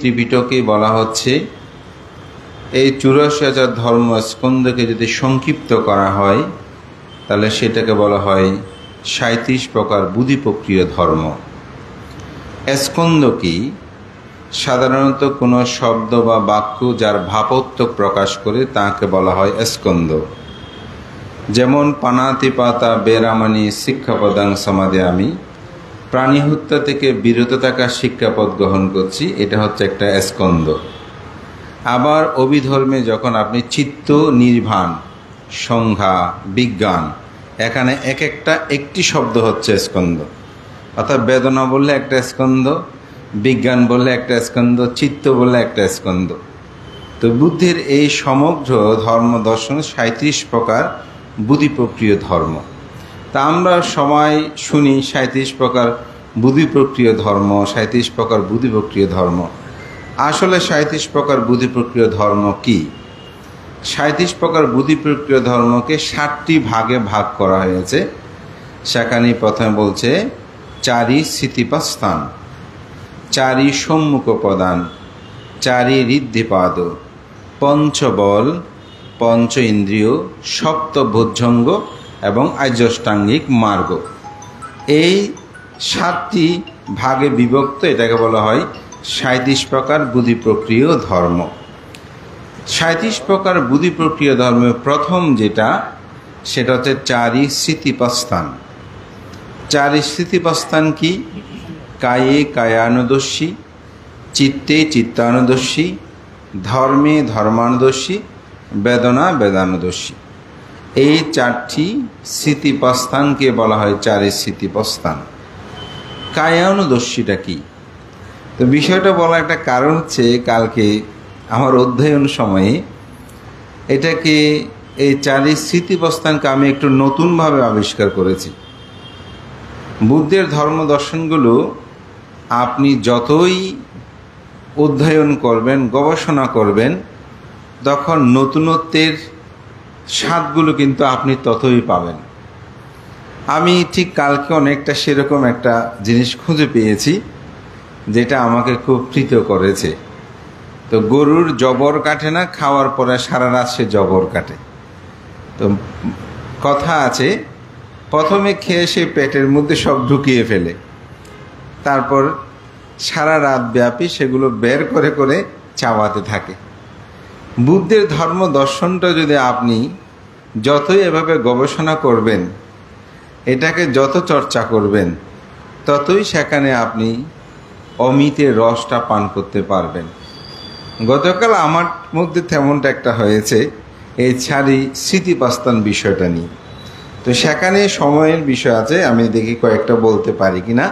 ত্রিপিটকে বলা হচ্ছে এই ৮৪,০০০ ধর্ম স্কন্ধকে যদি সংক্ষিপ্ত করা হয় তাহলে সেটাকে বলা হয় ৩৭ প্রকার বুদ্ধি প্রক্রিয় ধর্ম। স্কন্ধ কি? সাধারণত কোনো শব্দ বা বাক্য যার ভাবত্ব প্রকাশ করে তাকে বলা হয় স্কন্ধ। যেমন পানাতিপাতা বেরামানি শিক্ষাপদাং সমাদিয়ামি, প্রাণী হত্যা থেকে বিরত থাকা শিক্ষাপদ গ্রহণ করছি, এটা হচ্ছে একটা স্কন্ধ। আবার অভিধর্মে যখন আপনি চিত্ত নির্বাণ, সংজ্ঞা, বিজ্ঞান, এখানে এক একটা একটি শব্দ হচ্ছে স্কন্ধ। অর্থাৎ বেদনা বললে একটা স্কন্ধ, বিজ্ঞান বললে একটা স্কন্ধ, চিত্ত বললে একটা স্কন্ধ। তো বুদ্ধির এই সমগ্র ধর্ম দর্শন ৩৭ প্রকার বুদ্ধি প্রক্রিয় ধর্ম। তা আমরা সবাই শুনি ৩৭ প্রকার বুদ্ধি প্রক্রিয় ধর্ম, ৩৭ প্রকার বুদ্ধি প্রক্রিয় ধর্ম। আসলে ৩৭ প্রকার বুদ্ধি প্রক্রিয় ধর্ম কি? ৩৭ প্রকার বুদ্ধি প্রক্রিয় ধর্মকে ৭টি ভাগে ভাগ করা হয়েছে। সেখানে প্রথমে বলছে ৪ই স্থিতিপাস্থান, ৪ই সম্মুখ প্রদান, ৪ই ঋদ্ধিপাদ, পঞ্চবল, পঞ্চ ইন্দ্রিয়, সপ্ত ভোজ্যঙ্গ এবং আর্যষ্টাঙ্গিক মার্গ। এই ৭টি ভাগে বিভক্ত, এটাকে বলা হয় ৩৭ প্রকার বুদ্ধি প্রক্রিয় ধর্ম। ৩৭ প্রকার বুদ্ধি প্রক্রিয় ধর্মের প্রথম যেটা, সেটা হচ্ছে ৪ই স্থিতিপাস্থান। ৪ই স্থিতিপাস্থান কি? কায়ে কায়ানুদর্শী, চিত্তে চিত্তানুদর্শী, ধর্মে ধর্মানুদর্শী, বেদনা বেদানুদর্শী। এই ৪টি স্থিতিপ্রস্থানকে বলা হয় ৪ই স্থিতিপ্রস্থান। কায়ানুদর্শীটা কি? তো বিষয়টা বলা একটা কারণ হচ্ছে, কালকে আমার অধ্যয়ন সময়ে এটাকে এই ৪ই স্থিতিপ্রস্থানকে আমি একটু নতুনভাবে আবিষ্কার করেছি। বুদ্ধের ধর্ম দর্শনগুলো আপনি যতই অধ্যয়ন করবেন, গবেষণা করবেন, তখন নতুনত্বের স্বাদগুলো কিন্তু আপনি ততই পাবেন। আমি ঠিক কালকে অনেকটা সেরকম একটা জিনিস খুঁজে পেয়েছি যেটা আমাকে খুব প্রীত করেছে। তো গরুর জবর কাটে না, খাওয়ার পরে সারা রাত সে জবর কাটে। তো কথা আছে, প্রথমে খেয়ে সে পেটের মধ্যে সব ঢুকিয়ে ফেলে, তারপর সারা রাত ব্যাপী সেগুলো বের করে করে চাবাতে থাকে। বুদ্ধের ধর্ম দর্শনটা যদি আপনি যতই এভাবে গবেষণা করবেন, এটাকে যত চর্চা করবেন, ততই সেখানে আপনি অমিতের রসটা পান করতে পারবেন। গতকাল আমার মধ্যে তেমনটা একটা হয়েছে এই ৪ই স্থিতিপ্রস্থান বিষয়টা নিয়ে। তো সেখানে সময়ের বিষয় আছে, আমি দেখি কয়েকটা বলতে পারি কিনা।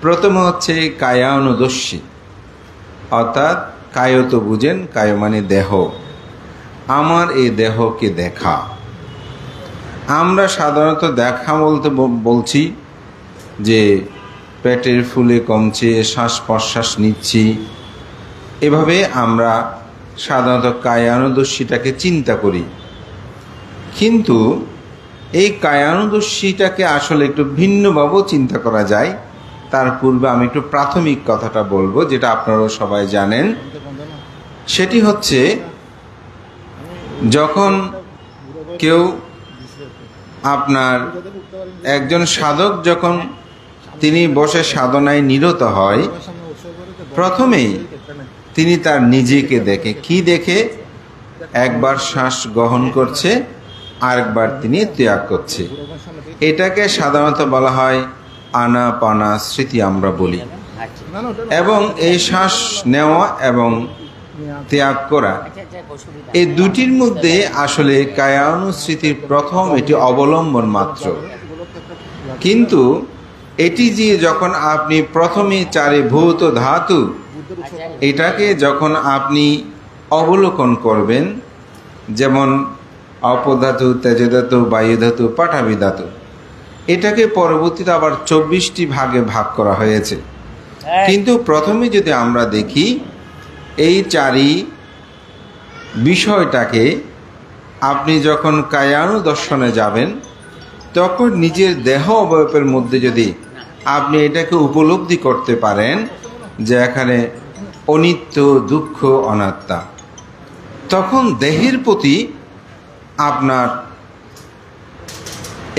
প্রথমে হচ্ছে কায়ানুদর্শী, অর্থাৎ কায় তো বুঝেন, কায় মানে দেহ, আমার এই দেহকে দেখা। আমরা সাধারণত দেখা বলতে বলছি যে পেটের ফুলে কমছে, শ্বাস প্রশ্বাস নিচ্ছি, এভাবে আমরা সাধারণত কায়ানুদর্শীটাকে চিন্তা করি। কিন্তু এই কায়ানুদর্শীটাকে আসলে একটু ভিন্নভাবেও চিন্তা করা যায়। তার পূর্বে আমি একটু প্রাথমিক কথাটা বলবো, যেটা আপনারাও সবাই জানেন। সেটি হচ্ছে, যখন কেউ আপনার একজন সাধক যখন তিনি বসে সাধনায় নিরত হয়, প্রথমেই তিনি তার নিজেকে দেখে। কি দেখে? একবার শ্বাস গ্রহণ করছে, আরেকবার তিনি ত্যাগ করছে। এটাকে সাধারণত বলা হয় আনাপানা স্মৃতি আমরা বলি। এবং এই শ্বাস নেওয়া এবং ত্যাগ করা, এই দুটির মধ্যে আসলে কায়ানুস্মৃতির প্রথম এটি অবলম্বন মাত্র। কিন্তু এটি যে যখন আপনি প্রথমে ৪ই ভূত ধাতু, এটাকে যখন আপনি অবলোকন করবেন, যেমন অপধাতু, তেজধাতু, বায়ুধাতু, পাঠাবি ধাতু, এটাকে পরবর্তীতে আবার ২৪টি ভাগে ভাগ করা হয়েছে। কিন্তু প্রথমে যদি আমরা দেখি এই ৪ই বিষয়টাকে, আপনি যখন কায়ানু দর্শনে যাবেন, তখন নিজের দেহ অবয়বের মধ্যে যদি আপনি এটাকে উপলব্ধি করতে পারেন যে এখানে অনিত্য, দুঃখ, অনাত্মা, তখন দেহের প্রতি আপনার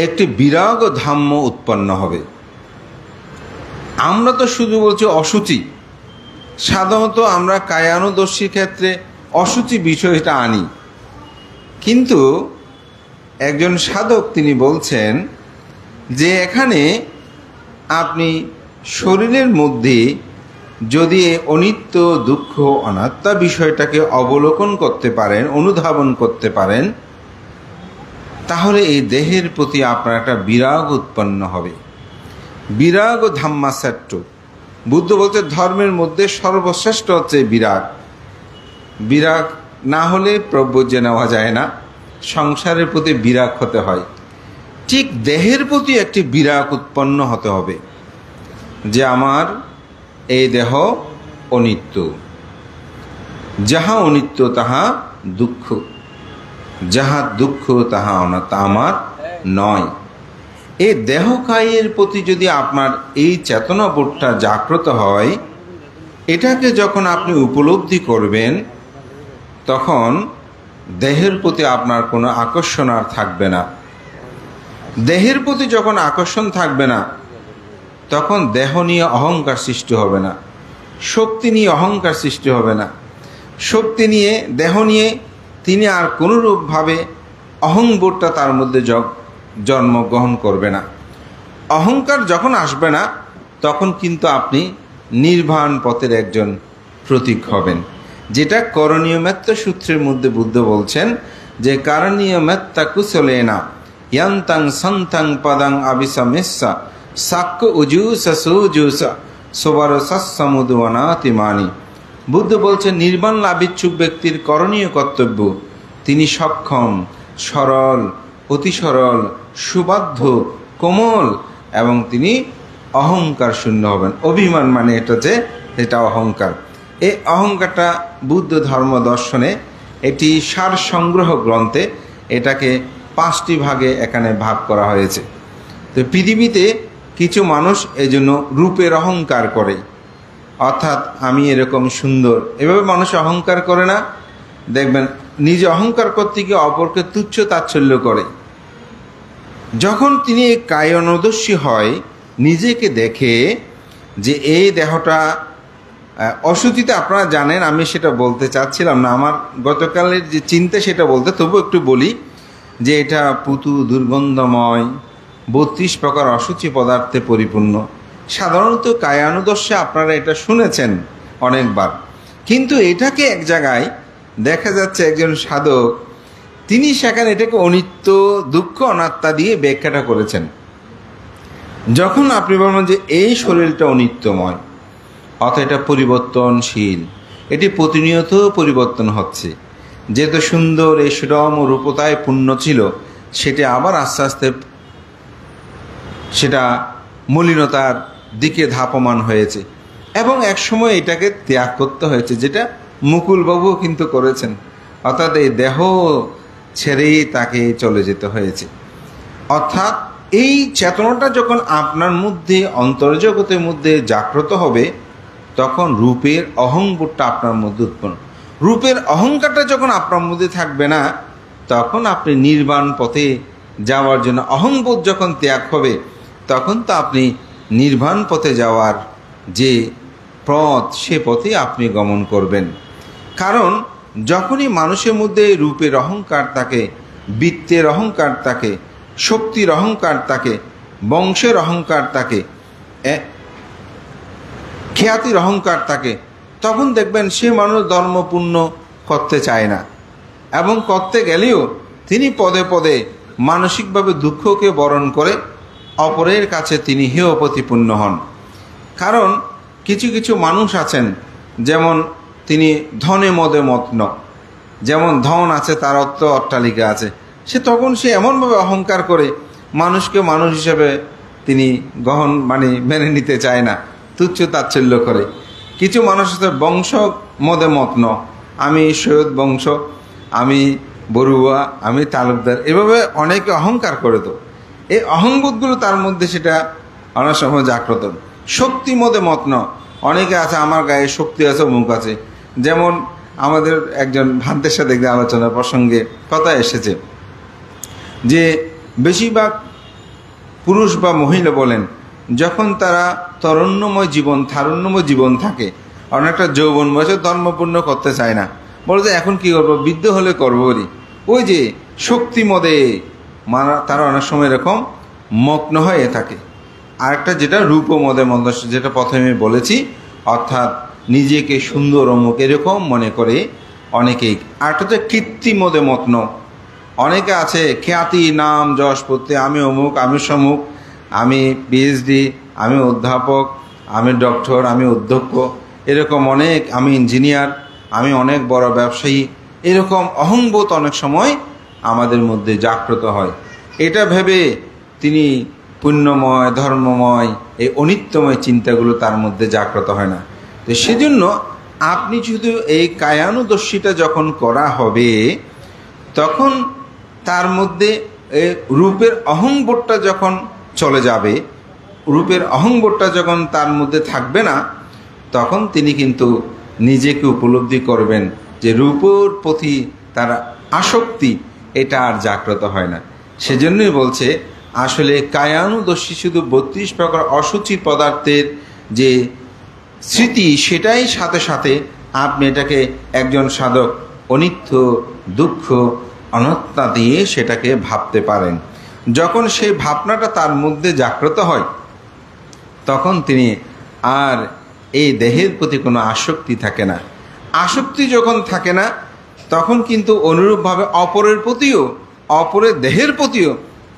একটি বিরাগ ধাম্য উৎপন্ন হবে। আমরা তো শুধু বলছি অসুচি, সাধারণত আমরা কায়ানুদর্শীর ক্ষেত্রে অসুচি বিষয়টা আনি, কিন্তু একজন সাধক তিনি বলছেন যে এখানে আপনি শরীরের মধ্যে যদি অনিত্য, দুঃখ, অনাত্মা বিষয়টাকে অবলোকন করতে পারেন, অনুধাবন করতে পারেন, তাহলে এই দেহের প্রতি আপনার একটা বিরাগ উৎপন্ন হবে। বিরাগ ধাম্মাসাট্ট, বুদ্ধ বলতে ধর্মের মধ্যে সর্বশ্রেষ্ঠ হচ্ছে বিরাগ। বিরাগ না হলে প্রব্রজ্য নেওয়া যায় না, সংসারের প্রতি বিরাগ হতে হয়। ঠিক দেহের প্রতি একটি বিরাগ উৎপন্ন হতে হবে যে আমার এই দেহ অনিত্য, যাহা অনিত্য তাহা দুঃখ, যাহা দুঃখ তাহা অনাত্মা আমার নয়। এই দেহকায়ের প্রতি যদি আপনার এই চেতনাবোধটা জাগ্রত হয়, এটাকে যখন আপনি উপলব্ধি করবেন, তখন দেহের প্রতি আপনার কোনো আকর্ষণ আর থাকবে না। দেহের প্রতি যখন আকর্ষণ থাকবে না, তখন দেহ নিয়ে অহংকার সৃষ্টি হবে না, শক্তি নিয়ে অহংকার সৃষ্টি হবে না। শক্তি নিয়ে, দেহ নিয়ে তিনি আর কোনোরূপভাবে অহংবোধটা তার মধ্যে জন্মগ্রহণ করবে না। অহংকার যখন আসবে না, তখন কিন্তু আপনি নির্বাণ পথের একজন প্রতীক হবেন, যেটা করণীয় মেত্তা সূত্রের মধ্যে বুদ্ধ বলছেন যে কারণীয় মেত্তা কুশলেনা ইয়ান্তাং সন্তাং পদাং আবিসামেসা সাক্য উজুসা সুজুসা সোবার সমুদনাতিমানি। বুদ্ধ বলছেন নির্বাণ লাভিচ্ছুক ব্যক্তির করণীয় কর্তব্য, তিনি সক্ষম, সরল, অতি সরল, সুবাধ্য, কোমল, এবং তিনি অহংকার শূন্য হবেন। অভিমান মানে এটা অহংকার। এই অহংকারটা বুদ্ধ ধর্ম দর্শনে এটি সার সংগ্রহ গ্রন্থে এটাকে 5টি ভাগে এখানে ভাগ করা হয়েছে। তো পৃথিবীতে কিছু মানুষ এজন্য রূপের অহংকার করে, অর্থাৎ আমি এরকম সুন্দর, এভাবে মানুষ অহংকার করে না। দেখবেন নিজে অহংকার করতে গিয়ে অপরকে তুচ্ছ তাচ্ছল্য করে। যখন তিনি কায়ানুদর্শী হয়, নিজেকে দেখে যে এই দেহটা অসুচিতে, আপনারা জানেন আমি সেটা বলতে চাচ্ছিলাম না, আমার গতকালের যে চিন্তা সেটা বলতে, তবু একটু বলি যে এটা পুতু, দুর্গন্ধময়, 32 প্রকার অসুচি পদার্থে পরিপূর্ণ। সাধারণত কায়ানুদর্শে আপনারা এটা শুনেছেন অনেকবার, কিন্তু এটাকে এক জায়গায় দেখা যাচ্ছে একজন সাধক তিনি সেখানে এটাকে অনিত্য, দুঃখ, অনাত্মা দিয়ে ব্যাখ্যাটা করেছেন। যখন আপনি বলবেন যে এই শরীরটা অনিত্যময়, অর্থাৎ এটা পরিবর্তনশীল, এটি প্রতিনিয়ত পরিবর্তন হচ্ছে, যেহেতু সুন্দর এই সুরম ও রূপতায় পূর্ণ ছিল, সেটা আবার আস্তে আস্তে সেটা মলিনতার দিকে ধাপমান হয়েছে, এবং একসময় এটাকে ত্যাগ করতে হয়েছে, যেটা মুকুলবাবুও কিন্তু করেছেন। অর্থাৎ এই দেহ ছেড়েই তাকে চলে যেতে হয়েছে। অর্থাৎ এই চেতনাটা যখন আপনার মধ্যে, অন্তর্জগতের মধ্যে জাগ্রত হবে, তখন রূপের অহংবোধটা আপনার মধ্যে উৎপন্ন। রূপের অহংকারটা যখন আপনার মধ্যে থাকবে না, তখন আপনি নির্বাণ পথে যাওয়ার জন্য, অহংবোধ যখন ত্যাগ হবে, তখন তো আপনি নির্বাণ পথে যাওয়ার যে পথ, সে পথে আপনি গমন করবেন। কারণ যখনই মানুষের মধ্যে রূপের অহংকার থাকে, বৃত্তের অহংকার থাকে, শক্তির অহংকার থাকে, বংশের অহংকার থাকে, খ্যাতির অহংকার থাকে, তখন দেখবেন সে মানুষ ধর্মপূর্ণ করতে চায় না, এবং করতে গেলেও তিনি পদে পদে মানসিকভাবে দুঃখকে বরণ করে অপরের কাছে তিনি হেয় প্রতিপন্ন হন। কারণ কিছু কিছু মানুষ আছেন, যেমন তিনি ধনে মদে মত্ন, যেমন ধন আছে তার অট্টালিকা আছে, সে এমনভাবে অহংকার করে মানুষকে মানুষ হিসেবে তিনি মেনে নিতে চায় না, তুচ্ছ তাচ্ছল্য করে। কিছু মানুষ আছে বংশ মদে মত্ন, আমি সৈয়দ বংশ, আমি বড়ুয়া, আমি তালুকদার, এভাবে অনেকে অহংকার করে। তো এই অহংবোধগুলো তার মধ্যে সেটা অনেক সময় জাগ্রত। শক্তি মদে মত্ন, অনেকে আছে আমার গায়ে শক্তি আছে, মুখ আছে। যেমন আমাদের একজন ভান্তের সাথে আলোচনা প্রসঙ্গে কথা এসেছে যে বেশিরভাগ পুরুষ বা মহিলা বলেন, যখন তারা তরুণ্যময় জীবন থাকে, অনেকটা যৌবন বয়সে ধর্মপূর্ণ করতে চায় না, বলে যে এখন কি করবো, বৃদ্ধ হলে করবো। ওই যে শক্তি মদে তারা অনেক সময় এরকম মগ্ন হয়ে থাকে। আরেকটা যেটা রূপমদে মন্দ, যেটা প্রথমে বলেছি, অর্থাৎ নিজেকে সুন্দর অমুক এরকম মনে করে অনেকেই। আরেকটা হচ্ছে কৃত্রিমদে মগ্ন। অনেকে আছে খ্যাতি নাম যশ করতে, আমি অমুক, আমি সমুক, আমি পিএইচডি, আমি অধ্যাপক, আমি ডক্টর, আমি অধ্যক্ষ, এরকম অনেক, আমি ইঞ্জিনিয়ার, আমি অনেক বড় ব্যবসায়ী, এরকম অহংবোধ অনেক সময় আমাদের মধ্যে জাগ্রত হয়। এটা ভেবে তিনি পুণ্যময় ধর্মময় এই অনিত্যময় চিন্তাগুলো তার মধ্যে জাগ্রত হয় না। তো সেজন্য আপনি শুধু এই কায়ানুদর্শিতা যখন করা হবে, তখন তার মধ্যে রূপের অহংবোধটা যখন চলে যাবে, রূপের অহংবোধটা যখন তার মধ্যে থাকবে না, তখন তিনি কিন্তু নিজেকে উপলব্ধি করবেন যে রূপের প্রতি তার আসক্তি এটা আর জাগ্রত হয় না। সেজন্যই বলছে আসলে কায়ানুদর্শী শুধু 32 প্রকার অসুচি পদার্থের যে স্মৃতি, সেটাই সাথে সাথে আপনি এটাকে একজন সাধক অনিত্য দুঃখ অনাত্মা দিয়ে সেটাকে ভাবতে পারেন। যখন সেই ভাবনাটা তার মধ্যে জাগ্রত হয়, তখন তিনি আর এই দেহের প্রতি কোনো আসক্তি থাকে না। আসক্তি যখন থাকে না, তখন কিন্তু অনুরূপভাবে অপরের প্রতিও, অপরের দেহের প্রতিও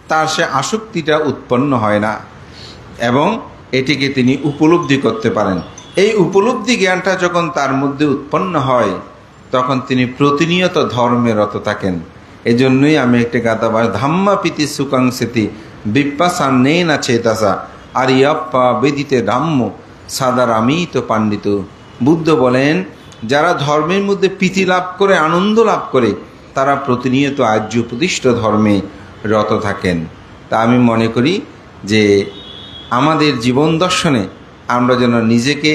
তার সে আসক্তিটা উৎপন্ন হয় না, এবং এটিকে তিনি উপলব্ধি করতে পারেন। এই উপলব্ধি জ্ঞানটা যখন তার মধ্যে উৎপন্ন হয়, তখন তিনি প্রতিনিয়ত ধর্মে রত থাকেন। এই জন্যই আমি একটা গাথা বা ধাম্মা পিতি সুকাংসেতি বিপ্পাসান্নে না চেতাসা আর ইয়াপ্পা বেদিতে রাম্য সাদারামি তো পাণ্ডিত। বুদ্ধ বলেন, যারা ধর্মের মধ্যে প্রীতি লাভ করে, আনন্দ লাভ করে, তারা প্রতিনিয়ত আর্য প্রতিষ্ঠ ধর্মে রত থাকেন। তা আমি মনে করি যে আমাদের জীবন দর্শনে আমরা যেন নিজেকে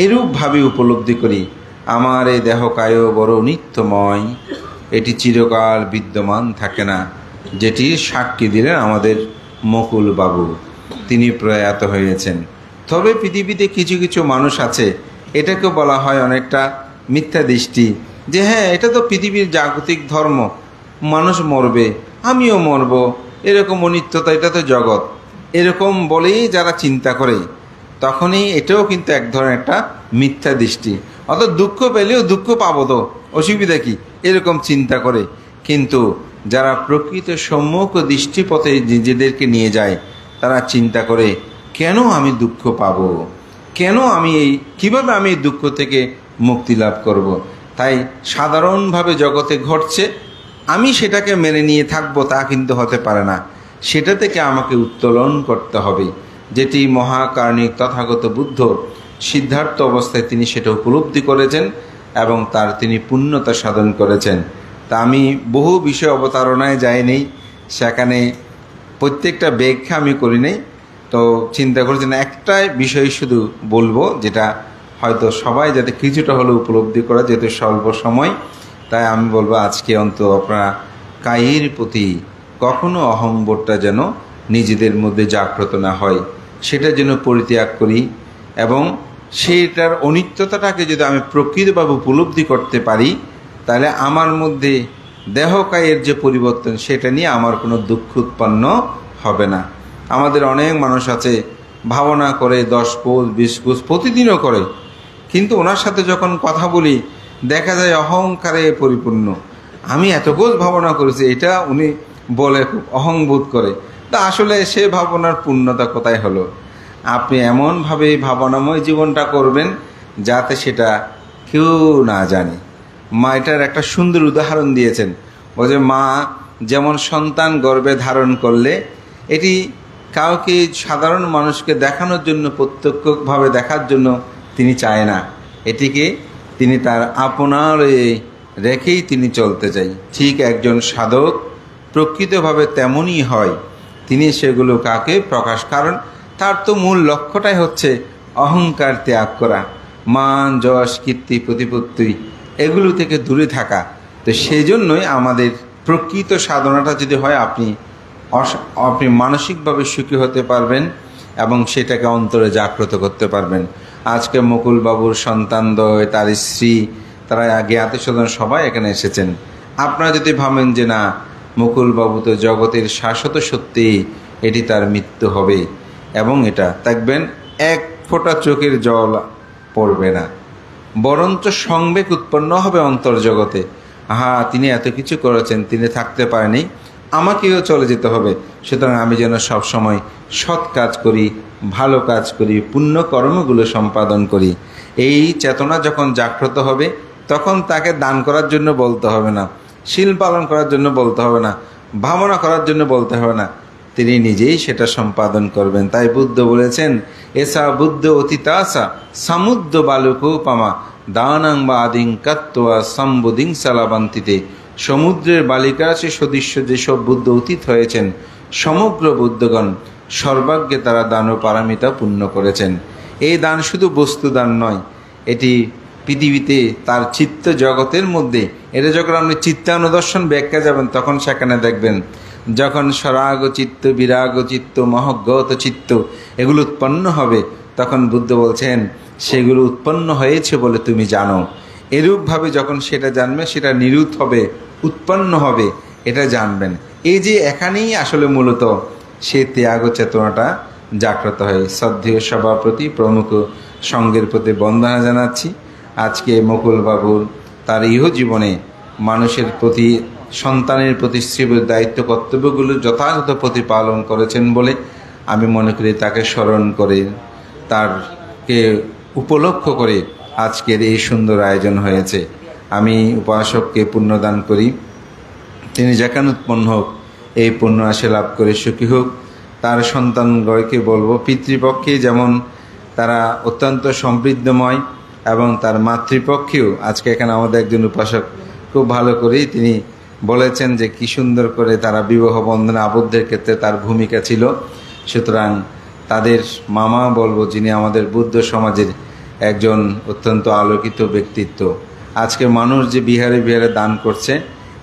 এরূপভাবে উপলব্ধি করি, আমার এই দেহকায় বড় নিত্যময়, এটি চিরকাল বিদ্যমান থাকে না, যেটির সাক্ষী দিলেন আমাদের মুকুল বাবু, তিনি প্রয়াত হয়েছেন। তবে পৃথিবীতে কিছু কিছু মানুষ আছে, এটাকে বলা হয় অনেকটা মিথ্যা দৃষ্টি, যে হ্যাঁ এটা তো পৃথিবীর জাগতিক ধর্ম, মানুষ মরবে, আমিও মরব, এরকম অনিত্যতা, এটা তো জগৎ, এরকম বলেই যারা চিন্তা করে, তখনই এটাও কিন্তু এক ধরনের একটা মিথ্যা দৃষ্টি। অর্থাৎ দুঃখ পেলেও দুঃখ পাবো তো, অসুবিধা কি, এরকম চিন্তা করে। কিন্তু যারা প্রকৃত সম্মুখ দৃষ্টিপথে নিজেদেরকে নিয়ে যায়, তারা চিন্তা করে কেন আমি দুঃখ পাব, কেন আমি কিভাবে আমি এই দুঃখ থেকে মুক্তি লাভ করব। তাই সাধারণভাবে জগতে ঘটছে, আমি সেটাকে মেনে নিয়ে থাকবো তা কিন্তু হতে পারে না, সেটা থেকে আমাকে উত্তোলন করতে হবে। যেটি মহাকারণিক তথাগত বুদ্ধ সিদ্ধার্থ অবস্থায় তিনি সেটা উপলব্ধি করেছেন এবং তার তিনি পূর্ণতা সাধন করেছেন। তা আমি বহু বিষয় অবতারণায় যাইনি, সেখানে প্রত্যেকটা ব্যাখ্যা আমি করি নাই। তো চিন্তা করেছেন একটাই বিষয় শুধু বলবো, যেটা হয়তো সবাই যাতে কিছুটা হলেও উপলব্ধি করা, যেহেতু স্বল্প সময়, তাই আমি বলবো আজকে অন্তত আপনারা কায়ের প্রতি কখনো অহংবোধটা যেন নিজেদের মধ্যে জাগ্রত না হয়, সেটা যেন পরিত্যাগ করি, এবং সেটার অনিত্যতাটাকে যদি আমি প্রকৃতভাবে উপলব্ধি করতে পারি, তাহলে আমার মধ্যে দেহকায়ের যে পরিবর্তন, সেটা নিয়ে আমার কোনো দুঃখ উৎপন্ন হবে না। আমাদের অনেক মানুষ আছে ভাবনা করে 10 কোষ 20 কোষ প্রতিদিনও করে, কিন্তু ওনার সাথে যখন কথা বলি দেখা যায় অহংকারে পরিপূর্ণ, আমি এত কোষ ভাবনা করেছি, এটা উনি বলে খুব অহংবোধ করে। তা আসলে সে ভাবনার পূর্ণতা কোথায় হলো? আপনি এমনভাবে ভাবনাময় জীবনটা করবেন যাতে সেটা কেউ না জানে। মা এটার একটা সুন্দর উদাহরণ দিয়েছেন, বলছে মা যেমন সন্তান গর্ভে ধারণ করলে এটি কাউকে, সাধারণ মানুষকে দেখানোর জন্য, প্রত্যক্ষভাবে দেখার জন্য তিনি চায় না, এটিকে তিনি তার আপনার রেখেই তিনি চলতে চাই। ঠিক একজন সাধক প্রকৃতভাবে তেমনই হয়, তিনি সেগুলো কাকে প্রকাশ, কারণ তার তো মূল লক্ষ্যটাই হচ্ছে অহংকার ত্যাগ করা, মান যশ কীর্তি প্রতিপত্তি এগুলো থেকে দূরে থাকা। তো সেই জন্যই আমাদের প্রকৃত সাধনাটা যদি হয় আপনি মানসিকভাবে সুখী হতে পারবেন এবং সেটাকে অন্তরে জাগ্রত করতে পারবেন। আজকে মুকুল বাবুর সন্তানদ্বয়, তার স্ত্রী, তারা জ্ঞাতি স্বজন সবাই এখানে এসেছেন। আপনারা যদি ভাবেন যে না, মুকুল বাবু তো জগতের শাশ্বত সত্যি, এটি তার মৃত্যু হবে, এবং এটা দেখবেন এক ফোঁটা চোখের জল পড়বে না, বরঞ্চ সংবেগ উৎপন্ন হবে অন্তর্জগতে। তিনি এত কিছু করেছেন, তিনি থাকতে পারেনি, আমাকেও চলে যেতে হবে, সুতরাং আমি যেন সবসময় সৎ কাজ করি, ভালো কাজ করি, পুণ্যকর্মগুলো সম্পাদন করি। এই চেতনা যখন জাগ্রত হবে, তখন তাকে দান করার জন্য বলতে হবে না, শীল পালন করার জন্য বলতে হবে না, ভাবনা করার জন্য বলতে হবে না, তিনি নিজেই সেটা সম্পাদন করবেন। তাই বুদ্ধ বলেছেন, এসা বুদ্ধ অতীতাসা সমুদ্র বালুকোপমা দানাং বা আদিং কাত্তোয়া সম্বুদিং সালাবান্তিতে। সমুদ্রের বালিকারাশি সদৃশ্য যেসব বুদ্ধ অতীত হয়েছেন, সমগ্র বুদ্ধগণ সর্বাগ্যে তারা দান ও পারামিতা পূর্ণ করেছেন। এই দান শুধু বস্তু দান নয়, এটি পৃথিবীতে তার চিত্ত জগতের মধ্যে, এটা যখন আপনি চিত্তানুদর্শন ব্যাখ্যা যাবেন তখন সেখানে দেখবেন, যখন সরাগ চিত্ত, বিরাগ চিত্ত, মহজ্ঞত চিত্ত এগুলো উৎপন্ন হবে, তখন বুদ্ধ বলছেন সেগুলো উৎপন্ন হয়েছে বলে তুমি জানো। এরূপভাবে যখন সেটা জানবে, সেটা নিরূত হবে, উৎপন্ন হবে, এটা জানবেন। এই যে এখানেই আসলে মূলত সেই ত্যাগ চেতনাটা জাগ্রত হয়। শ্রদ্ধেয় সভাপতি প্রমুখ সঙ্গের প্রতি বন্দনা জানাচ্ছি। আজকে মুকুল বাবুর তার ইহজীবনে মানুষের প্রতি, সন্তানের প্রতি স্ত্রীর দায়িত্ব কর্তব্যগুলো যথাযথ প্রতিপালন করেছেন বলে আমি মনে করি তাকে স্মরণ করে, তারকে উপলক্ষ করে আজকের এই সুন্দর আয়োজন হয়েছে। আমি উপাসককে পুণ্যদান করি, তিনি যেখানে উৎপন্ন হোক এই পুণ্য আশা লাভ করে সুখী হোক। তার সন্তানগণকে বলবো, পিতৃপক্ষে যেমন তারা অত্যন্ত সমৃদ্ধময়, এবং তার মাতৃপক্ষেও আজকে এখানে আমাদের একজন উপাসক খুব ভালো করেই তিনি বলেছেন যে কি সুন্দর করে তারা বিবাহ বন্ধনে আবদ্ধের ক্ষেত্রে তার ভূমিকা ছিল। সুতরাং তাদের মামা বলবো, যিনি আমাদের বুদ্ধ সমাজের একজন অত্যন্ত আলোকিত ব্যক্তিত্ব। আজকে মানুষ যে বিহারে বিহারে দান করছে,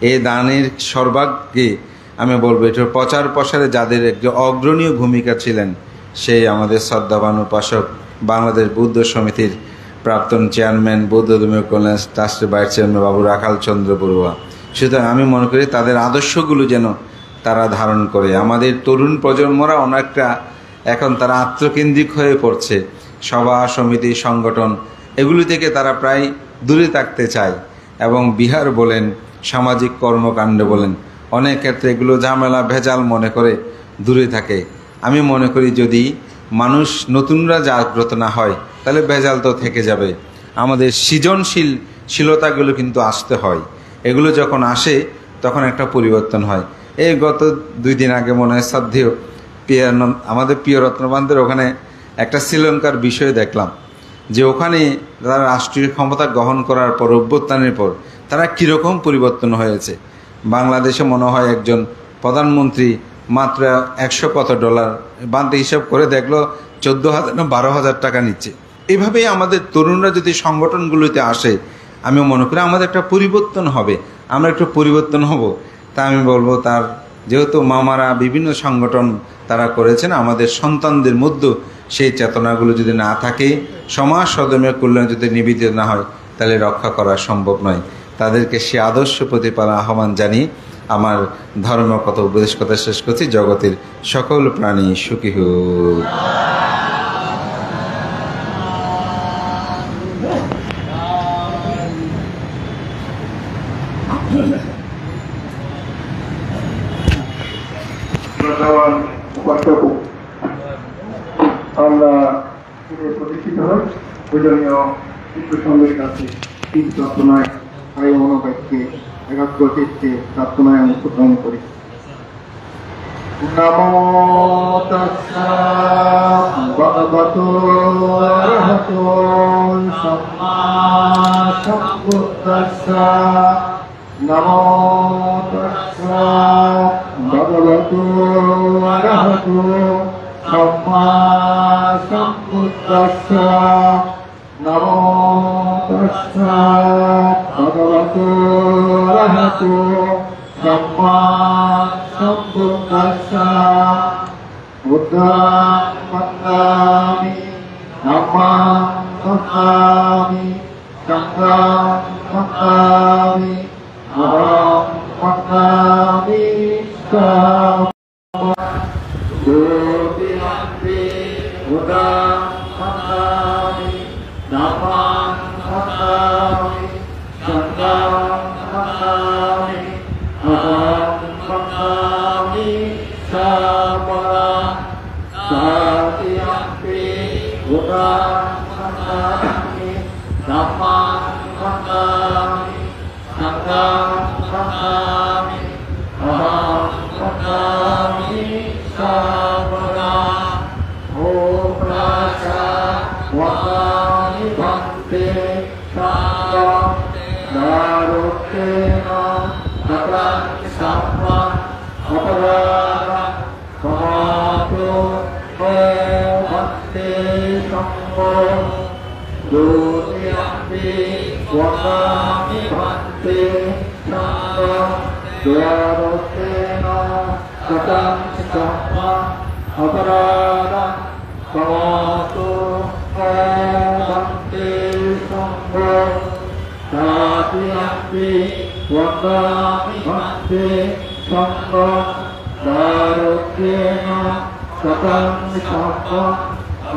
এই দানের সর্বাগ্যে আমি বলবো এটার প্রচার প্রসারে যাদের একজন অগ্রণীয় ভূমিকা ছিলেন, সেই আমাদের শ্রদ্ধাবান উপাসক, বাংলাদেশ বুদ্ধ সমিতির প্রাক্তন চেয়ারম্যান, বৌদ্ধ ধর্মীয় কল্যাণ ট্রাস্টের ভাইস চেয়ারম্যান বাবু রাখাল চন্দ্র বড়ুয়া। সুতরাং আমি মনে করি তাদের আদর্শগুলো যেন তারা ধারণ করে। আমাদের তরুণ প্রজন্মরা অনেকটা এখন তারা আত্মকেন্দ্রিক হয়ে পড়ছে, সভা সমিতি সংগঠন এগুলি থেকে তারা প্রায় দূরে থাকতে চায়, এবং বিহার বলেন, সামাজিক কর্মকাণ্ড বলেন, অনেক ক্ষেত্রে এগুলো ঝামেলা ভেজাল মনে করে দূরে থাকে। আমি মনে করি যদি মানুষ নতুনরা জাগ্রত না হয় তাহলে ভেজাল তো থেকে যাবে। আমাদের সৃজনশীলতাগুলো কিন্তু আসতে হয়, এগুলো যখন আসে তখন একটা পরিবর্তন হয়। এই গত 2 দিন আগে মনে হয় শ্রদ্ধেয় আমাদের প্রিয় রত্নবান্ধের ওখানে একটা শ্রীলঙ্কার বিষয় দেখলাম, যে ওখানে তারা রাষ্ট্রীয় ক্ষমতা গ্রহণ করার পর, অভ্যুত্থানের পর তারা কীরকম পরিবর্তন হয়েছে। বাংলাদেশে মনে হয় একজন প্রধানমন্ত্রী মাত্র $100 বান্ধে হিসাব করে দেখলো 14,000 না 12,000 টাকা নিচ্ছে। এভাবেই আমাদের তরুণরা যদি সংগঠনগুলোতে আসে, আমি মনে করি আমাদের একটা পরিবর্তন হবে, আমরা একটু পরিবর্তন হব। তা আমি বলবো, তার যেহেতু মামারা বিভিন্ন সংগঠন তারা করেছেন, আমাদের সন্তানদের মধ্যে সেই চেতনাগুলো যদি না থাকে, সমাজ সদমের কল্যাণ যদি নিবেদিত না হয়, তাহলে রক্ষা করা সম্ভব নয়। তাদেরকে সে আদর্শ প্রতিপালন আহ্বান জানিয়ে আমার ধর্মকথা উপদেশ কথা শেষ করছি। জগতের সকল প্রাণী সুখী হোক। আমরা প্রতিষ্ঠিত হই পূজনীয় বিশ্বসংঘের কাছে তিন প্রার্থনায় আয় মনোবাক্যে একাগ্র চিত্তে প্রার্থনায় অংশগ্রহণ করি। নমো তাস্সা ভগবতো অরহতো সম্মা সম্বুদ্ধাস্সা। নমো তাস্সা ভগবতো অরহতো सम्मा सम्बुद्धस्सा नमो तस्सा भगवतो अरहतो सम्मा सम्बुद्धस्सा बुद्धं वन्दामि धम्मं वन्दामि संघं वन्दामि अहं वन्दामि ज्योतिरन्ति बुद्धं वन्दामि धम्मं वन्दामि संघं वन्दामि अहं वन्दामि सातियन्ति बुद्धं वन्दामि धम्मं वन्दामि संघं वन्दामि अहं वन्दामि सर्वदा ॐ राजा वन्दामि भन्ते संघं दारुकेन ततं सम्मं अपराधं समातो मे भन्ते संघं द्वितीयम्पि वन्दामि भन्ते संघं द्वादशेन शतं सम्मं अपराधं समातो मे भन्ते संघं तृतीयम्पि वन्दामि भन्ते संघं द्वादशेन शतं सम्मं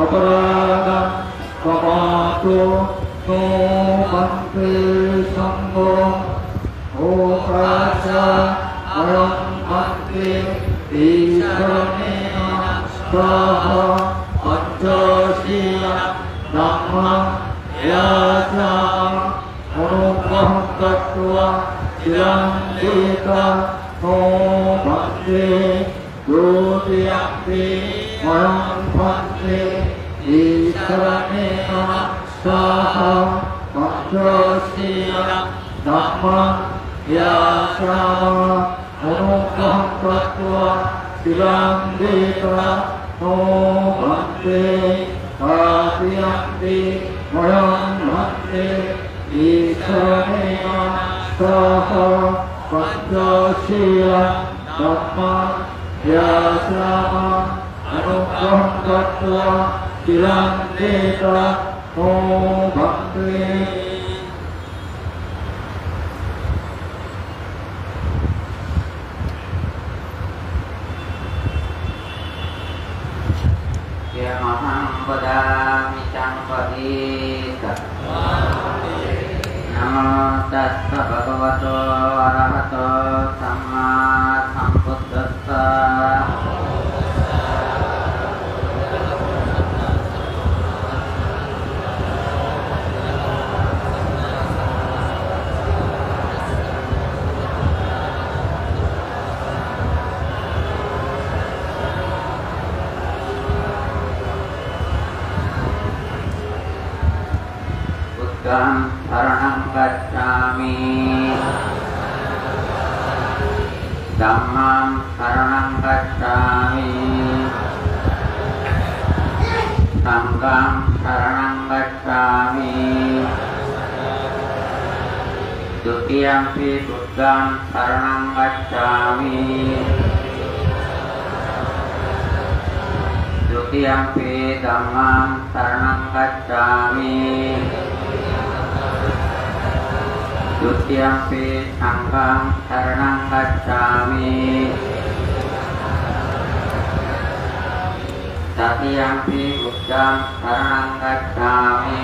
अपराधं समातो नो भन्ते संघं ओकाचा अयं भन्ते ईश्वरेण स्वाहा पञ्चशीलं धम्मं याचामि अनुग्रहं कृत्वा चिरं गीता नो भन्ते द्वितीयम्पि अयं भन्ते ईश्वरेण स्वाहा पञ्चशीलं धम्मं याचामि अनुग्रहं कृत्वा चिरं गीता नो भन्ते तृतीयम्पि अयं भन्ते ईश्वरेण स्वाहा पञ्चशीलं धम्मं याचामि अनुग्रहं कृत्वा चिरं गीता नो भन्ते Yamaham padami campahita Namo tassa bhagavato arahato samma sambuddhassa Buddham saranam gacchami Dhammam saranam gacchami Sangham saranam gacchami Dutiyampi Buddham saranam gacchami Dutiyampi Dhammam saranam gacchami Dutiyampi Sangham saranam gacchami Tatiyampi Buddham saranam gacchami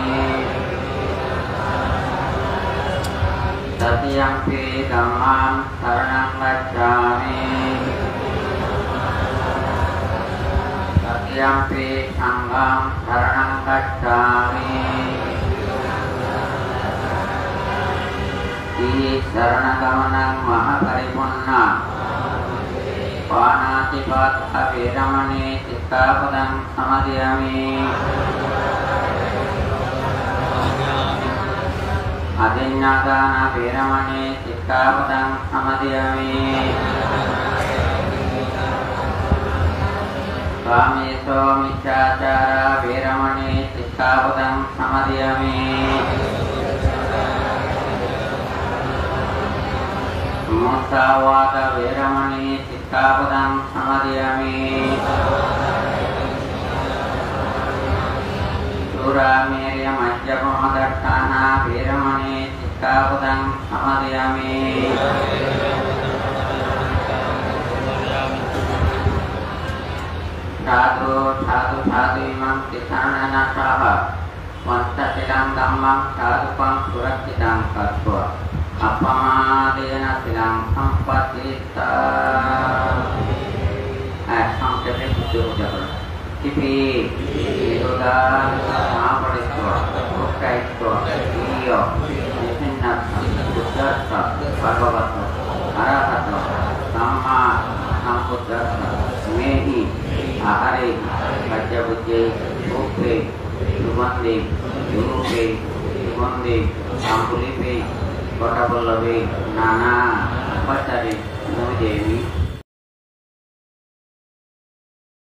Tatiyampi Dhammam saranam gacchami Tatiyampi Sangham saranam gacchami Saranagamana Mahaparipunna Panatipatha Veramani Sikkhapadam Samadhiyami Adinnadana Veramani Sikkhapadam Samadhiyami कामेषु मिथ्याचारा वेरमणि सिक्खापदं समादयामि मुसावाद वेरमणि सिक्खापदं समादयामि सुरामेर्यमद्यपमदर्थाना वेरमणि सिक्खापदं समादयामि साधु साधु साधु इमं तिसरणनाथः पंचशीलं धम्मं साधुकं सुरक्षितं कृत्वा अपमादेन शिलं सम्पत्तिता संक्षेपे उद्योगः किपि विरोधा महापरित्वा उक्तायित्वा ईयो निसिन्नत्थ बुद्धत्थ भगवत् अरहत सम्मा सम्बुद्धत्थ मेहि आहारे पञ्चबुद्धे भूपे सुगन्धे रूपे सुगन्धे अम्बुलिपे कोटबल्लभे नाना उपचारे नमदेवी